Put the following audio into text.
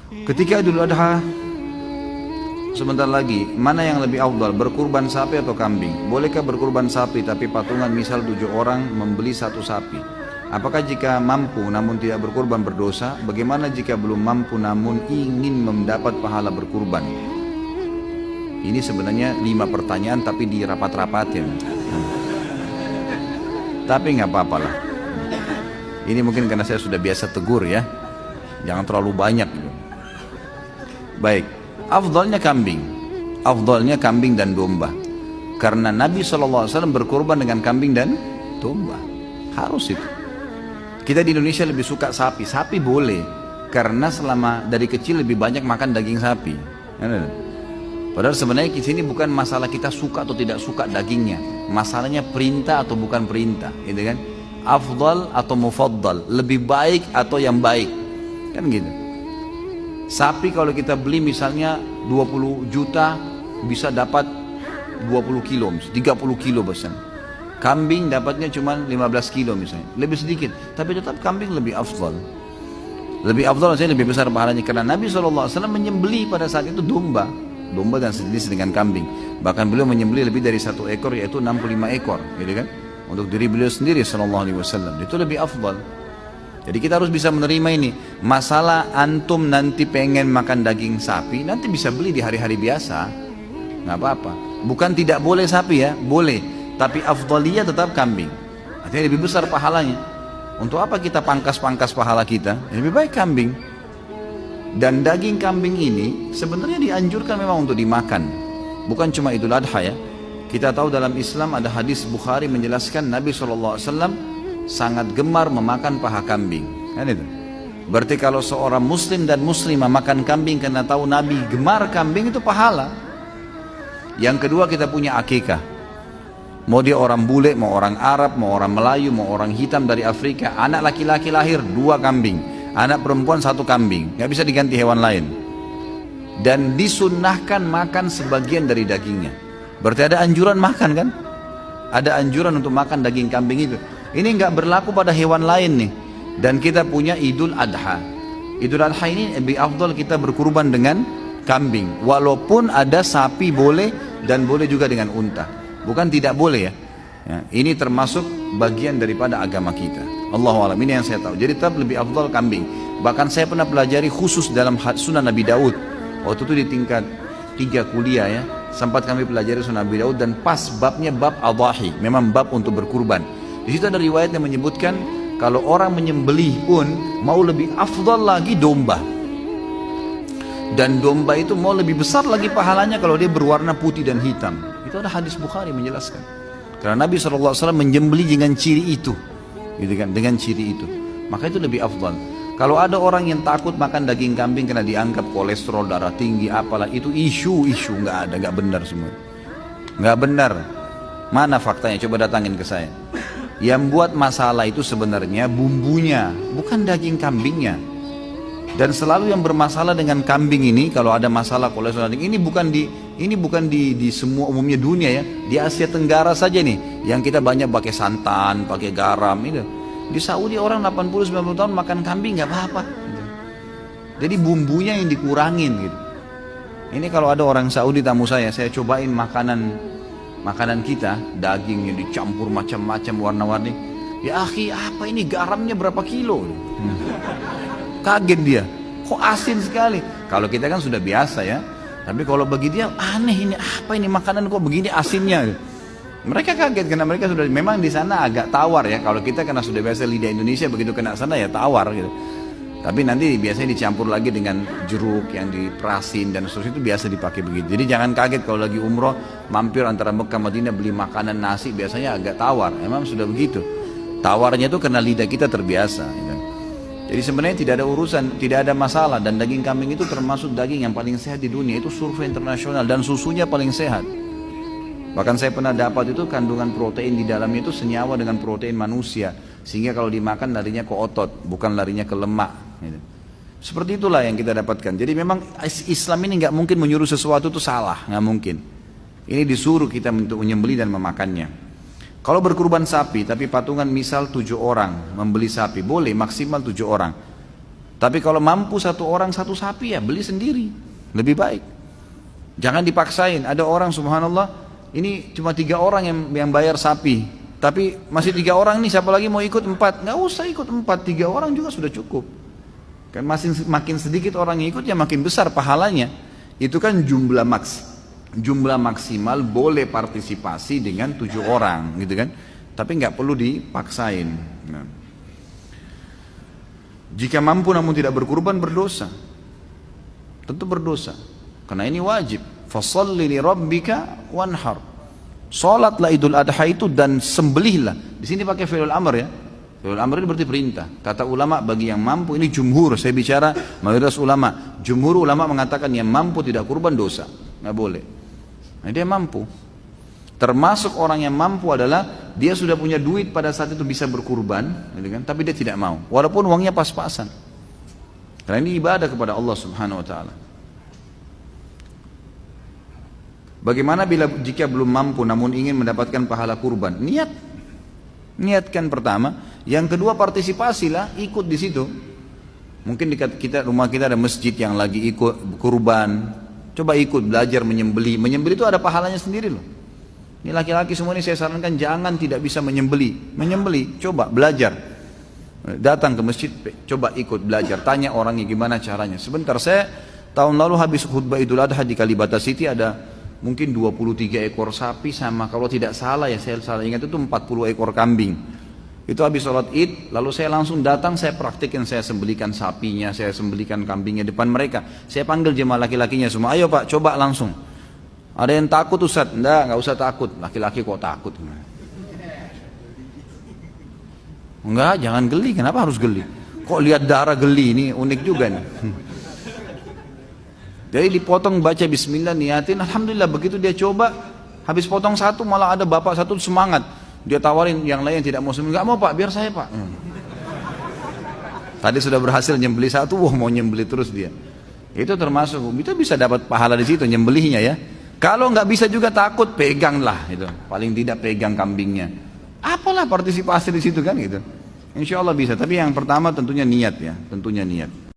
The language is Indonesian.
Ketika Idul Adha sebentar lagi, mana yang lebih afdal, berkurban sapi atau kambing? Bolehkah berkurban sapi tapi patungan misal 7 orang membeli satu sapi? Apakah jika mampu namun tidak berkurban berdosa? Bagaimana jika belum mampu namun ingin mendapat pahala berkurban? Ini sebenarnya 5 pertanyaan tapi dirapat-rapatin. Tapi nggak apa-apa lah. Ini mungkin karena saya sudah biasa tegur ya. Jangan terlalu banyak gitu. Baik, afdalnya kambing. Afdalnya kambing dan domba. Karena Nabi SAW berkurban dengan kambing dan domba. Harus itu. Kita di Indonesia lebih suka sapi. Sapi boleh. Karena selama dari kecil lebih banyak makan daging sapi. Padahal sebenarnya di sini bukan masalah kita suka atau tidak suka dagingnya. Masalahnya perintah atau bukan perintah. Gitu kan? Afdal atau mufaddal. Lebih baik atau yang baik. Kan gitu. Sapi kalau kita beli misalnya 20 juta bisa dapat 20 kilo, 30 kilo bahkan. Kambing dapatnya cuma 15 kilo misalnya, lebih sedikit. Tapi tetap kambing lebih afdal. Lebih afdal maksudnya lebih besar pahalanya. Karena Nabi SAW menyembelih pada saat itu domba. Domba dan sejenis dengan kambing. Bahkan beliau menyembelih lebih dari 1 ekor yaitu 65 ekor. Gitu kan? Untuk diri beliau sendiri SAW. Itu lebih afdal. Jadi kita harus bisa menerima ini. Masalah antum nanti pengen makan daging sapi, nanti bisa beli di hari-hari biasa. Nggak apa-apa. Bukan tidak boleh sapi ya, boleh. Tapi afdaliyah tetap kambing. Artinya lebih besar pahalanya. Untuk apa kita pangkas-pangkas pahala kita? Lebih baik kambing. Dan daging kambing ini sebenarnya dianjurkan memang untuk dimakan. Bukan cuma Idul Adha ya. Kita tahu dalam Islam ada hadis Bukhari menjelaskan Nabi SAW sangat gemar memakan paha kambing. Kan itu. Berarti kalau seorang muslim dan muslimah makan kambing karena tahu Nabi gemar kambing itu pahala. Yang kedua kita punya akikah. Mau dia orang bule, mau orang Arab, mau orang Melayu, mau orang hitam dari Afrika, anak laki-laki lahir 2 kambing, anak perempuan 1 kambing, nggak bisa diganti hewan lain. Dan disunnahkan makan sebagian dari dagingnya. Berarti ada anjuran makan kan? Ada anjuran untuk makan daging kambing itu. Ini nggak berlaku pada hewan lain nih. Dan kita punya Idul Adha. Idul Adha ini lebih afdal kita berkurban dengan kambing. Walaupun ada sapi boleh dan boleh juga dengan unta. Bukan tidak boleh ya. Ini termasuk bagian daripada agama kita. Allahu a'lam, ini yang saya tahu. Jadi tetap lebih afdal kambing. Bahkan saya pernah pelajari khusus dalam Sunan Nabi Daud. Waktu itu di tingkat 3 kuliah ya. Sempat kami pelajari Sunan Nabi Daud dan pas babnya bab adhahi. Memang bab untuk berkurban. Di situ ada riwayat yang menyebutkan kalau orang menyembelih pun mau lebih afdal lagi domba. Dan domba itu mau lebih besar lagi pahalanya kalau dia berwarna putih dan hitam. Itu ada hadis Bukhari menjelaskan. Karena Nabi SAW menyembelih dengan ciri itu, gitu kan? Dengan ciri itu, maka itu lebih afdal. Kalau ada orang yang takut makan daging kambing karena dianggap kolesterol darah tinggi, apalah itu isu nggak ada, nggak benar semua, nggak benar. Mana faktanya? Coba datangin ke saya. Yang buat masalah itu sebenarnya bumbunya, bukan daging kambingnya. Dan selalu yang bermasalah dengan kambing ini, kalau ada masalah kolesterol ini bukan di semua umumnya dunia ya, di Asia Tenggara saja nih, yang kita banyak pakai santan, pakai garam itu. Di Saudi orang 80-90 tahun makan kambing nggak apa-apa. Jadi bumbunya yang dikurangin gitu. Ini kalau ada orang Saudi tamu saya cobain makanan kita, dagingnya dicampur macam-macam warna-warni. Ya akhi, apa ini garamnya berapa kilo? Kaget dia, kok asin sekali. Kalau kita kan sudah biasa ya, tapi kalau bagi dia aneh, ini apa ini makanan kok begini asinnya. Mereka kaget karena mereka sudah memang di sana agak tawar ya. Kalau kita karena sudah biasa lidah Indonesia, begitu kena sana ya tawar gitu. Tapi nanti biasanya dicampur lagi dengan jeruk yang diperasin dan seterusnya, itu biasa dipakai begitu. Jadi jangan kaget kalau lagi umroh mampir antara Mekah Madinah beli makanan nasi, biasanya agak tawar. Emang sudah begitu. Tawarnya itu karena lidah kita terbiasa. Gitu. Jadi sebenarnya tidak ada urusan, tidak ada masalah. Dan daging kambing itu termasuk daging yang paling sehat di dunia. Itu survei internasional dan susunya paling sehat. Bahkan saya pernah dapat itu kandungan protein di dalamnya itu senyawa dengan protein manusia. Sehingga kalau dimakan larinya ke otot, bukan larinya ke lemak. Gitu. Seperti itulah yang kita dapatkan. Jadi memang Islam ini nggak mungkin menyuruh sesuatu itu salah, nggak mungkin. Ini disuruh kita untuk menyembelih dan memakannya. Kalau berkurban sapi, tapi patungan misal 7 orang membeli sapi, boleh maksimal 7 orang. Tapi kalau mampu satu orang satu sapi ya beli sendiri, lebih baik. Jangan dipaksain. Ada orang subhanallah, ini cuma 3 orang yang bayar sapi, tapi masih 3 orang nih, siapa lagi mau ikut 4? Nggak usah ikut 4, 3 orang juga sudah cukup. Kan makin sedikit orang yang ikut ya makin besar pahalanya. Itu kan jumlah maksimal boleh partisipasi dengan 7 orang gitu kan. Tapi nggak perlu dipaksain. Nah. Jika mampu namun tidak berkurban berdosa. Tentu berdosa. Karena ini wajib. Fasholli li rabbika wanhar. Salatlah Idul Adha itu dan sembelihlah. Di sini pakai fi'il amr ya. Fi'il amr ini berarti perintah. Kata ulama bagi yang mampu, ini jumhur, saya bicara mayoritas ulama. Jumhur ulama mengatakan yang mampu tidak kurban dosa. Nggak boleh. Nah, dia mampu. Termasuk orang yang mampu adalah dia sudah punya duit pada saat itu bisa berkurban, gitu kan? Tapi dia tidak mau, walaupun uangnya pas-pasan. Karena ini ibadah kepada Allah Subhanahu Wa Taala. Bagaimana jika belum mampu namun ingin mendapatkan pahala kurban? Niatkan pertama. Yang kedua partisipasilah, ikut di situ. Mungkin di rumah kita ada masjid yang lagi ikut kurban. Coba ikut belajar menyembeli. Menyembeli itu ada pahalanya sendiri loh. Ini laki-laki semua ini saya sarankan jangan tidak bisa menyembeli. Menyembeli, coba belajar. Datang ke masjid, coba ikut belajar. Tanya orangnya gimana caranya. Sebentar, saya tahun lalu habis khutbah Idul Adha di Kalibata City ada mungkin 23 ekor sapi sama kalau tidak salah ya saya salah ingat itu 40 ekor kambing. Itu habis sholat id, lalu saya langsung datang, saya praktikin, saya sembelikan sapinya, saya sembelikan kambingnya depan mereka. Saya panggil jemaah laki-lakinya semua, ayo pak coba langsung. Ada yang takut Ustaz? Nggak usah takut, laki-laki kok takut? Enggak, jangan geli, kenapa harus geli? Kok lihat darah geli, ini unik juga nih. Jadi dipotong baca bismillah niatin, alhamdulillah begitu dia coba, habis potong satu malah ada bapak satu semangat. Dia tawarin yang lain yang tidak mau sembelih, nggak mau pak, biar saya pak. Tadi sudah berhasil nyembeli satu, wah mau nyembeli terus dia. Itu termasuk, itu bisa dapat pahala di situ nyembelihnya ya. Kalau nggak bisa juga takut, peganglah itu. Paling tidak pegang kambingnya. Apalah partisipasi di situ kan gitu. Insya Allah bisa. Tapi yang pertama tentunya niat ya, tentunya niat.